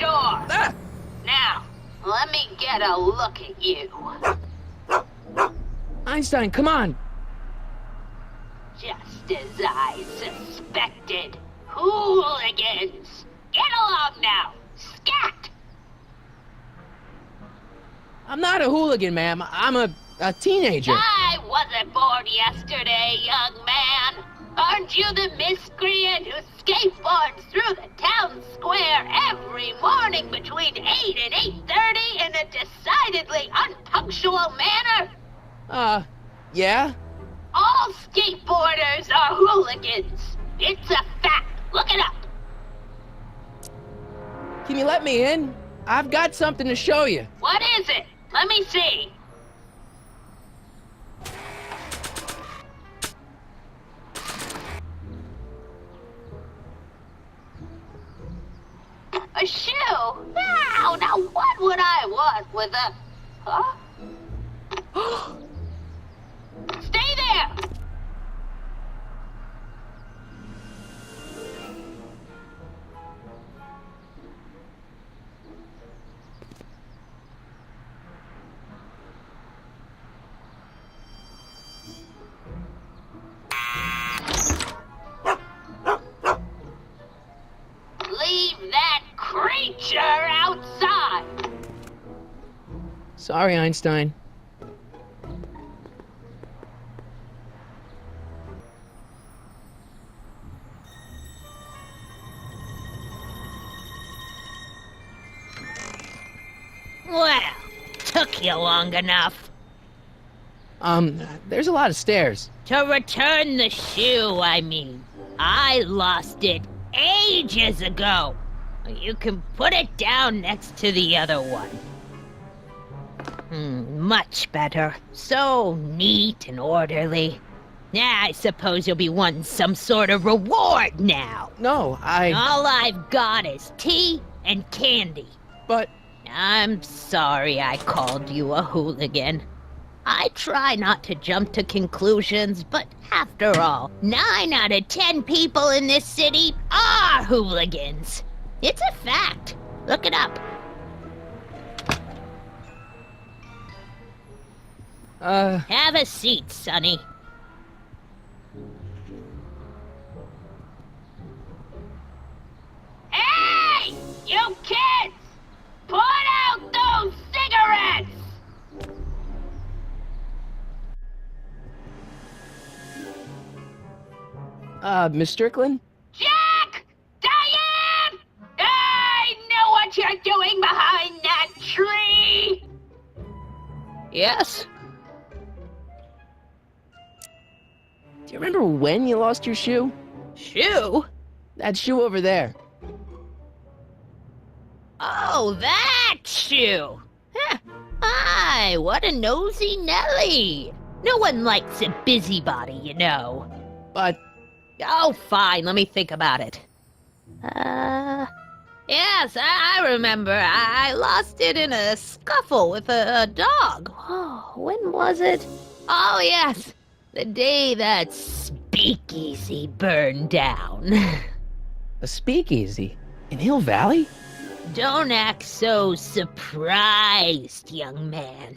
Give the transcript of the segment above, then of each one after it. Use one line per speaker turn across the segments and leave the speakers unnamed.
door.
Ah!
Now, let me get a look at you.
Einstein, come on!
Just as I suspected. Hooligans! Get along now! Scat!
I'm not a hooligan, ma'am. I'm a teenager.
I wasn't born yesterday, young man. Aren't you the miscreant who skateboards through the town square every morning between 8 and 8:30 in a decidedly unpunctual manner?
Yeah?
All skateboarders are hooligans. It's a fact. Look it up.
Can you let me in? I've got something to show you.
What is it? Let me see. A shoe? Now what would I want with a... Huh? Stay there! Leave that creature outside!
Sorry, Einstein.
Well, took you long enough.
There's a lot of stairs.
To return the shoe, I mean. I lost it ages ago. You can put it down next to the other one. Much better. So neat and orderly. I suppose you'll be wanting some sort of reward now.
No,
All I've got is tea and candy.
But...
I'm sorry I called you a hooligan. I try not to jump to conclusions, but after all, 9 out of 10 people in this city are hooligans. It's a fact. Look it up. Have a seat, Sonny. Hey! You kids! Put out those cigarettes!
Miss Strickland?
Jack! Diane! I know what you're doing behind that tree!
Yes? Do you remember when you lost your shoe?
Shoe?
That shoe over there.
Oh, that shoe! Huh. Hi, what a nosy Nelly! No one likes a busybody, you know.
But...
Oh, fine, let me think about it. Yes, I remember. I lost it in a scuffle with a dog. Oh, when was it? Oh, yes, the day that speakeasy burned down.
A speakeasy? In Hill Valley?
Don't act so surprised, young man.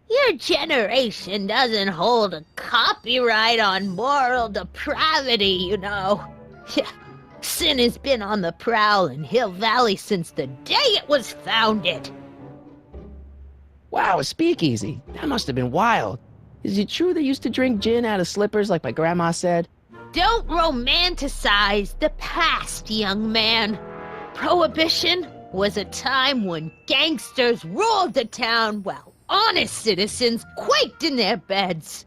Your generation doesn't hold a copyright on moral depravity, you know. Sin has been on the prowl in Hill Valley since the day it was founded.
Wow, a speakeasy. That must have been wild. Is it true they used to drink gin out of slippers like my grandma said?
Don't romanticize the past, young man. Prohibition was a time when gangsters ruled the town while honest citizens quaked in their beds.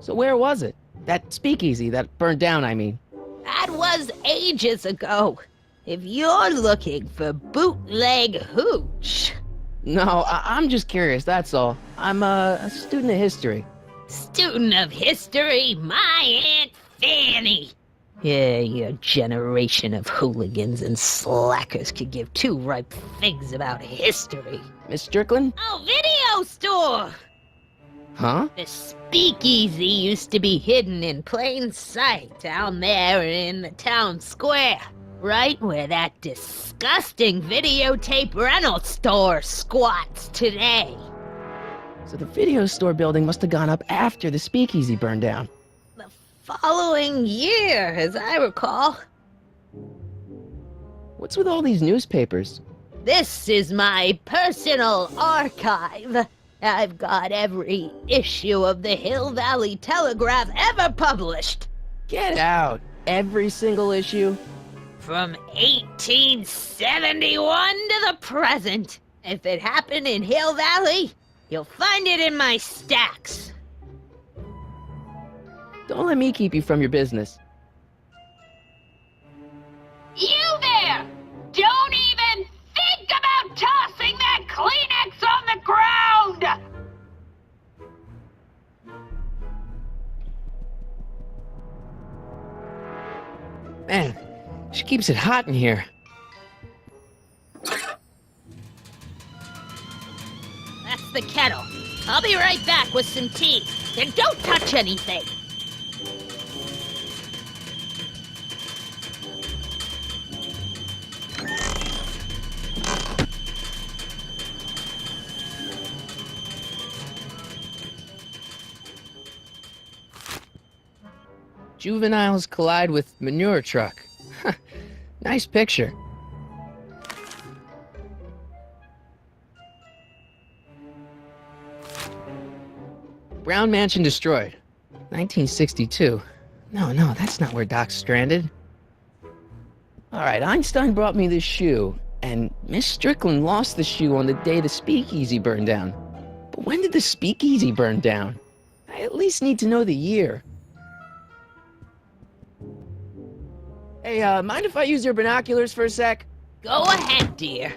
So where was it? That speakeasy that burned down, I mean.
That was ages ago. If you're looking for bootleg hooch.
No, I'm just curious, that's all. I'm a student of history.
Student of history, my Aunt Fanny. Yeah, your generation of hooligans and slackers could give two ripe figs about history.
Miss Strickland?
Oh, video store!
Huh?
The speakeasy used to be hidden in plain sight down there in the town square. Right where that disgusting videotape rental store squats today.
So the video store building must have gone up after the speakeasy burned down.
The following year, as I recall.
What's with all these newspapers?
This is my personal archive. I've got every issue of the Hill Valley Telegraph ever published.
Get out! Every single issue?
From 1871 to the present. If it happened in Hill Valley, you'll find it in my stacks.
Don't let me keep you from your business.
You there! Don't even think about tossing that Kleenex on the ground!
Man, she keeps it hot in here.
That's the kettle. I'll be right back with some tea. And don't touch anything.
Juveniles collide with manure truck. Nice picture. Brown Mansion destroyed. 1962. No, that's not where Doc's stranded. Alright, Einstein brought me this shoe, and Miss Strickland lost the shoe on the day the speakeasy burned down. But when did the speakeasy burn down? I at least need to know the year. Hey, mind if I use your binoculars for a sec?
Go ahead, dear.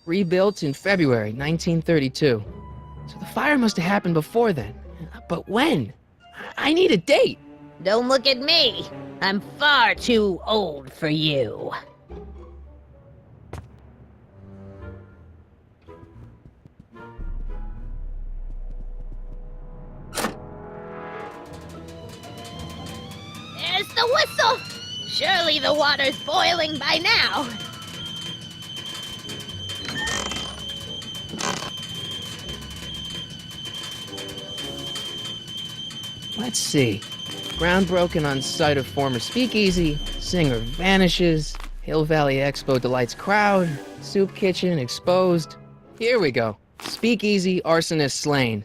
Rebuilt in February 1932. So the fire must have happened before then. But when? I need a date!
Don't look at me. I'm far too old for you. There's the whistle! Surely the water's boiling by now.
Let's see. Ground broken on site of former speakeasy, singer vanishes, Hill Valley Expo delights crowd, soup kitchen exposed. Here we go. Speakeasy arsonist slain.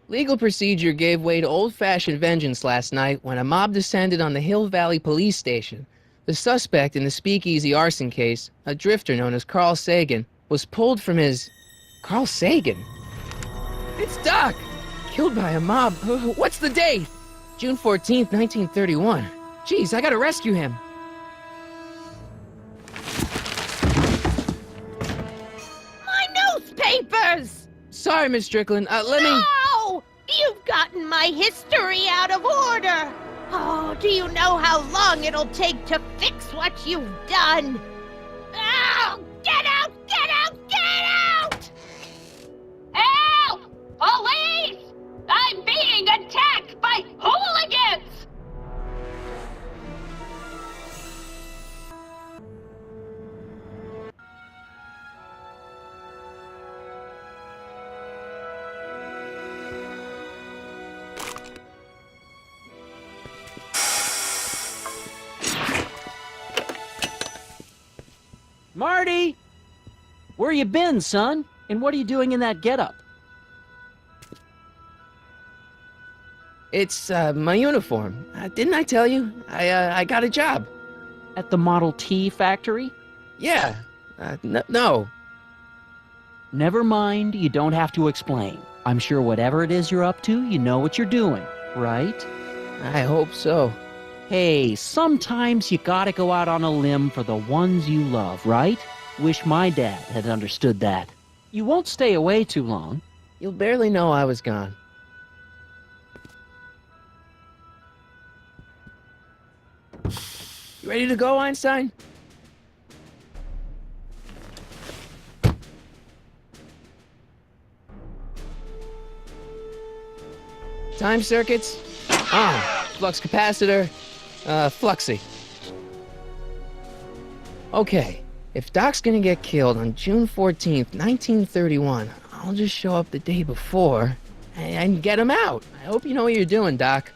Legal procedure gave way to old-fashioned vengeance last night when a mob descended on the Hill Valley police station. The suspect in the speakeasy arson case, a drifter known as Carl Sagan, was pulled from his... Carl Sagan? It's Doc! Killed by a mob. What's the date? June 14th, 1931. Jeez, I gotta rescue him.
My newspapers!
Sorry, Miss Strickland. Let me...
No! You've gotten my history out of order! Oh, do you know how long it'll take to fix what you've done? Oh, get out! Get out! Get out! Help! Police! I'm being attacked by hooligans!
Marty! Where you been, son? And what are you doing in that getup?
It's, my uniform. Didn't I tell you? I got a job.
At the Model T factory?
Yeah. No.
Never mind, you don't have to explain. I'm sure whatever it is you're up to, you know what you're doing, right?
I hope so.
Hey, sometimes you gotta go out on a limb for the ones you love, right? Wish my dad had understood that. You won't stay away too long.
You'll barely know I was gone. You ready to go, Einstein? Time circuits? On. Flux capacitor? Fluxy. Okay, if Doc's gonna get killed on June 14th, 1931, I'll just show up the day before and get him out. I hope you know what you're doing, Doc.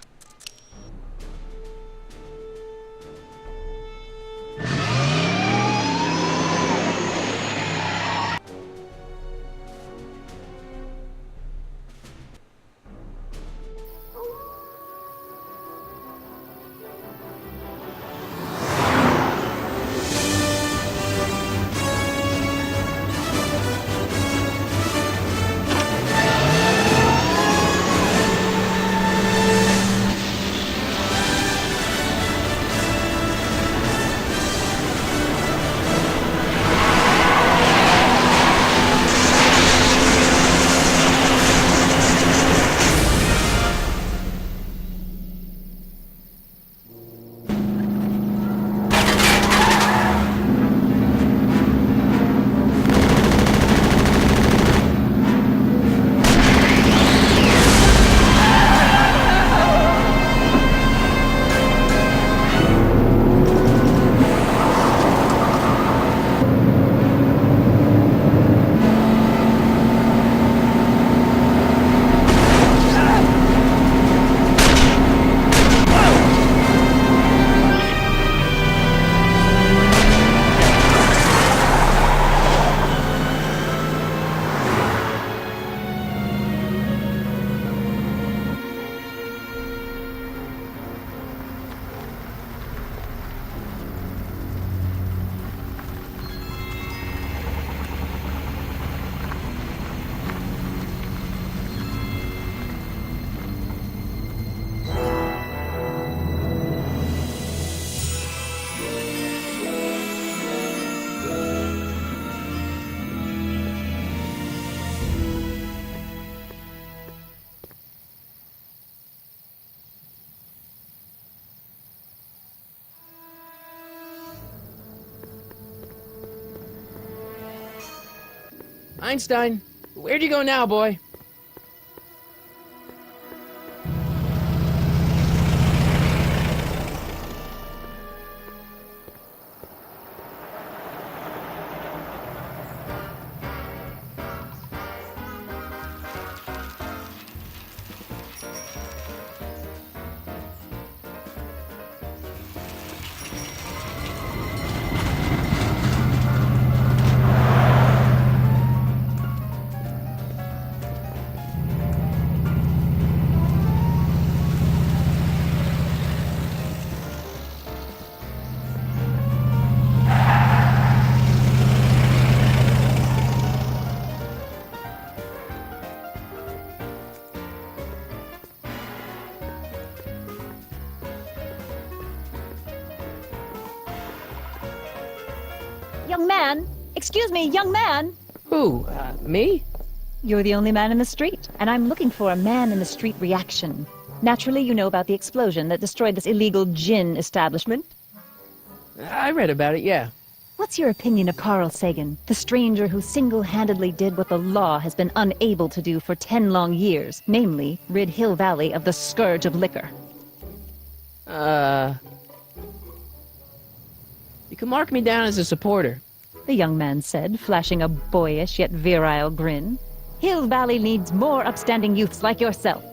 Einstein, where'd you go now, boy?
Young man! Excuse me, young man!
Who, me?
You're the only man in the street, and I'm looking for a man-in-the-street reaction. Naturally, you know about the explosion that destroyed this illegal gin establishment.
I read about it, yeah.
What's your opinion of Carl Sagan, the stranger who single-handedly did what the law has been unable to do for 10 long years, namely, rid Hill Valley of the scourge of liquor?
You can mark me down as a supporter.
The young man said, flashing a boyish yet virile grin. Hill Valley needs more upstanding youths like yourself.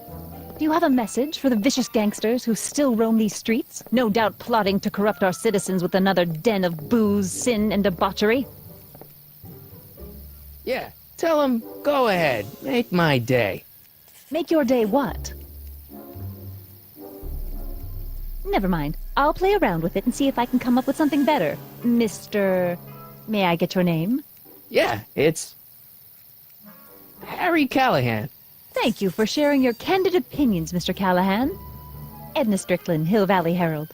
Do you have a message for the vicious gangsters who still roam these streets, no doubt plotting to corrupt our citizens with another den of booze, sin, and debauchery?
Yeah, tell them, go ahead, make my day.
Make your day what? Never mind. I'll play around with it and see if I can come up with something better. Mr... May I get your name?
Yeah, it's... Harry Callahan.
Thank you for sharing your candid opinions, Mr. Callahan. Edna Strickland, Hill Valley Herald.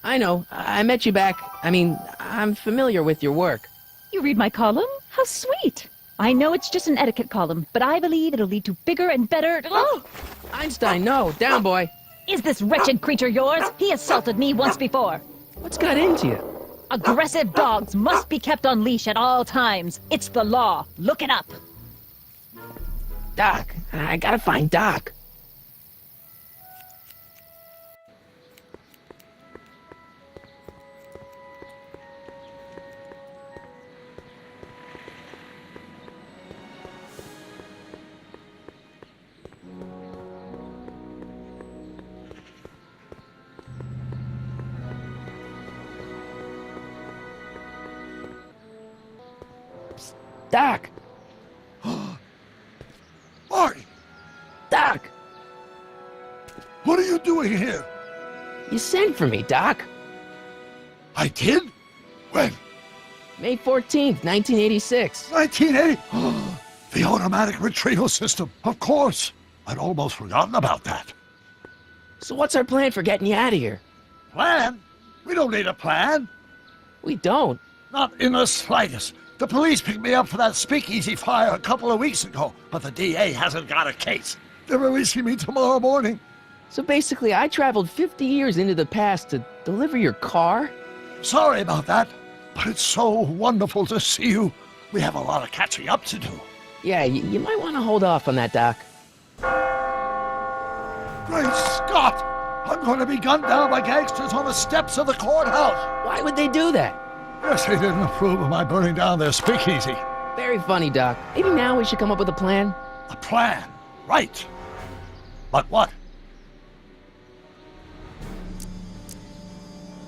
I know, I met you back. I'm familiar with your work.
You read my column? How sweet! I know it's just an etiquette column, but I believe it'll lead to bigger and better... Oh!
Einstein, no, down, boy.
Is this wretched creature yours? He assaulted me once before.
What's got into you?
Aggressive dogs must be kept on leash at all times. It's the law. Look it up.
Doc, I gotta find Doc. Doc!
Marty!
Doc!
What are you doing here?
You sent for me, Doc.
I did? When?
May 14th, 1986.
1980? The automatic retrieval system, of course. I'd almost forgotten about that.
So what's our plan for getting you out of here?
Plan? We don't need a plan.
We don't.
Not in the slightest. The police picked me up for that speakeasy fire a couple of weeks ago, but the DA hasn't got a case. They're releasing me tomorrow morning.
So basically, I traveled 50 years into the past to deliver your car?
Sorry about that, but it's so wonderful to see you. We have a lot of catching up to do.
Yeah, you might want to hold off on that, Doc.
Great Scott! I'm going to be gunned down by gangsters on the steps of the courthouse.
Why would they do that?
Guess they didn't approve of my burning down their speakeasy.
Very funny, Doc. Maybe now we should come up with a plan?
A plan, right. But what?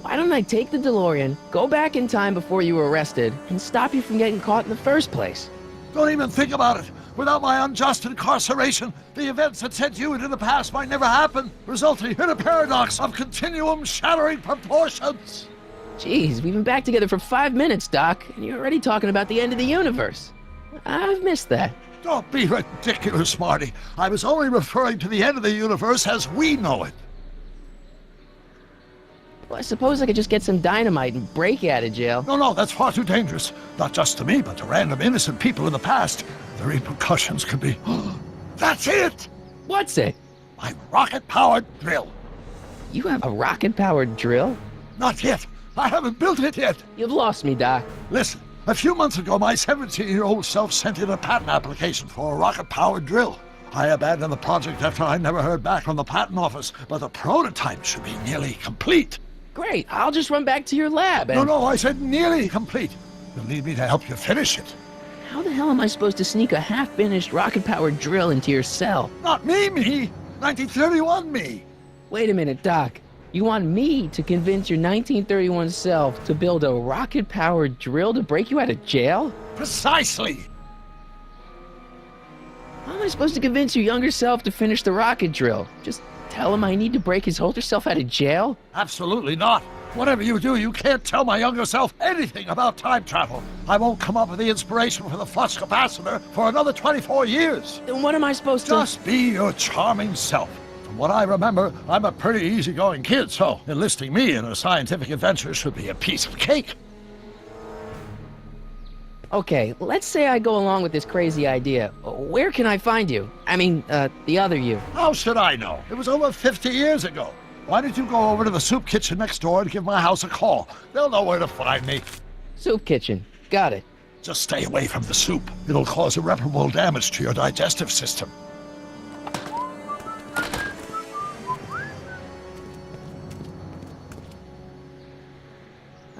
Why don't I take the DeLorean, go back in time before you were arrested, and stop you from getting caught in the first place?
Don't even think about it. Without my unjust incarceration, the events that sent you into the past might never happen, resulting in a paradox of continuum-shattering proportions.
Jeez, we've been back together for 5 minutes, Doc, and you're already talking about the end of the universe. I've missed that.
Don't be ridiculous, Marty. I was only referring to the end of the universe as we know it.
Well, I suppose I could just get some dynamite and break you out of jail.
No, that's far too dangerous. Not just to me, but to random innocent people in the past. The repercussions could be... That's it!
What's it?
My rocket-powered drill.
You have a rocket-powered drill?
Not yet. I haven't built it yet.
You've lost me, Doc.
Listen, a few months ago, my 17-year-old self sent in a patent application for a rocket-powered drill. I abandoned the project after I never heard back from the patent office, but the prototype should be nearly complete.
Great, I'll just run back to your lab and...
No, I said nearly complete. You'll need me to help you finish it.
How the hell am I supposed to sneak a half-finished rocket-powered drill into your cell?
Not me! 1931 me!
Wait a minute, Doc. You want me to convince your 1931 self to build a rocket-powered drill to break you out of jail?
Precisely!
How am I supposed to convince your younger self to finish the rocket drill? Just tell him I need to break his older self out of jail?
Absolutely not. Whatever you do, you can't tell my younger self anything about time travel. I won't come up with the inspiration for the flux capacitor for another 24 years.
Then what am I supposed to...
Just be your charming self. From what I remember, I'm a pretty easygoing kid, so enlisting me in a scientific adventure should be a piece of cake.
Okay, let's say I go along with this crazy idea. Where can I find you? I mean, the other you.
How should I know? It was over 50 years ago. Why don't you go over to the soup kitchen next door and give my house a call? They'll know where to find me.
Soup kitchen. Got it.
Just stay away from the soup. It'll cause irreparable damage to your digestive system.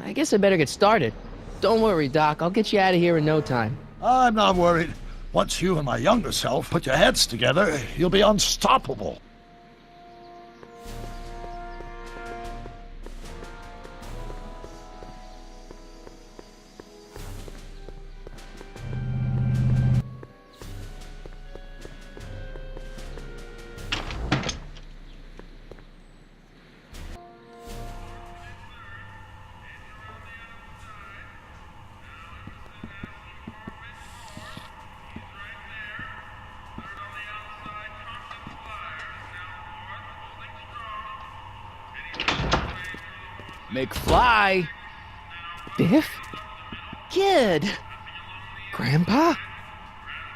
I guess I better get started. Don't worry, Doc. I'll get you out of here in no time.
I'm not worried. Once you and my younger self put your heads together, you'll be unstoppable.
McFly! Biff? Kid! Grandpa?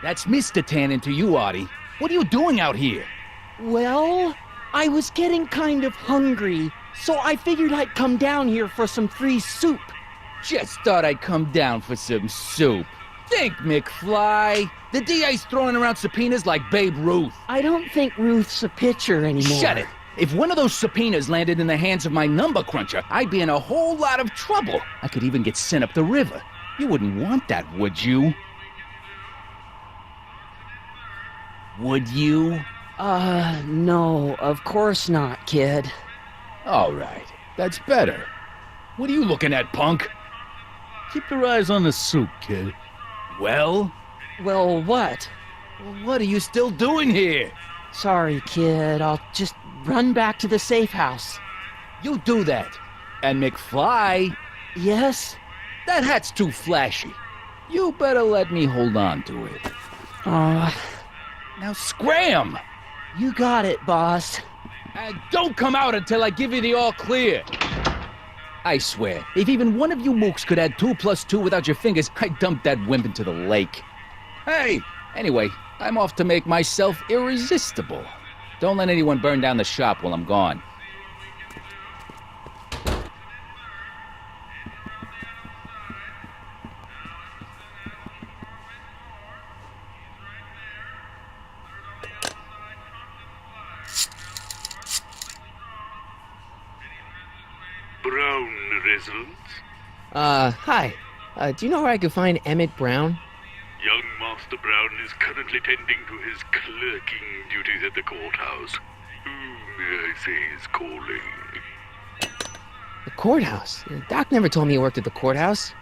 That's Mr. Tannen to you, Artie. What are you doing out here?
Well, I was getting kind of hungry, so I figured I'd come down here for some free soup.
Just thought I'd come down for some soup. Think, McFly. The DA's throwing around subpoenas like Babe Ruth.
I don't think Ruth's a pitcher anymore.
Shut it. If one of those subpoenas landed in the hands of my number cruncher, I'd be in a whole lot of trouble. I could even get sent up the river. You wouldn't want that, would you? Would you?
No, of course not, kid.
All right. That's better. What are you looking at, punk?
Keep your eyes on the soup, kid.
Well?
Well, what?
What are you still doing here?
Sorry, kid. I'll just run back to the safe house.
You do that. And McFly,
Yes?
that hat's too flashy. You better let me hold on to it. Now scram!
You got it, boss.
And don't come out until I give you the all clear. I swear, if even one of you mooks could add 2 plus 2 without your fingers, I'd dump that wimp into the lake. Hey! Anyway, I'm off to make myself irresistible. Don't let anyone burn down the shop while I'm gone.
Brown residence?
Hi. Do you know where I could find Emmett Brown?
Young Master Brown is currently tending to his clerking duties at the courthouse. Who, may I say, is calling?
The courthouse? Doc never told me he worked at the courthouse.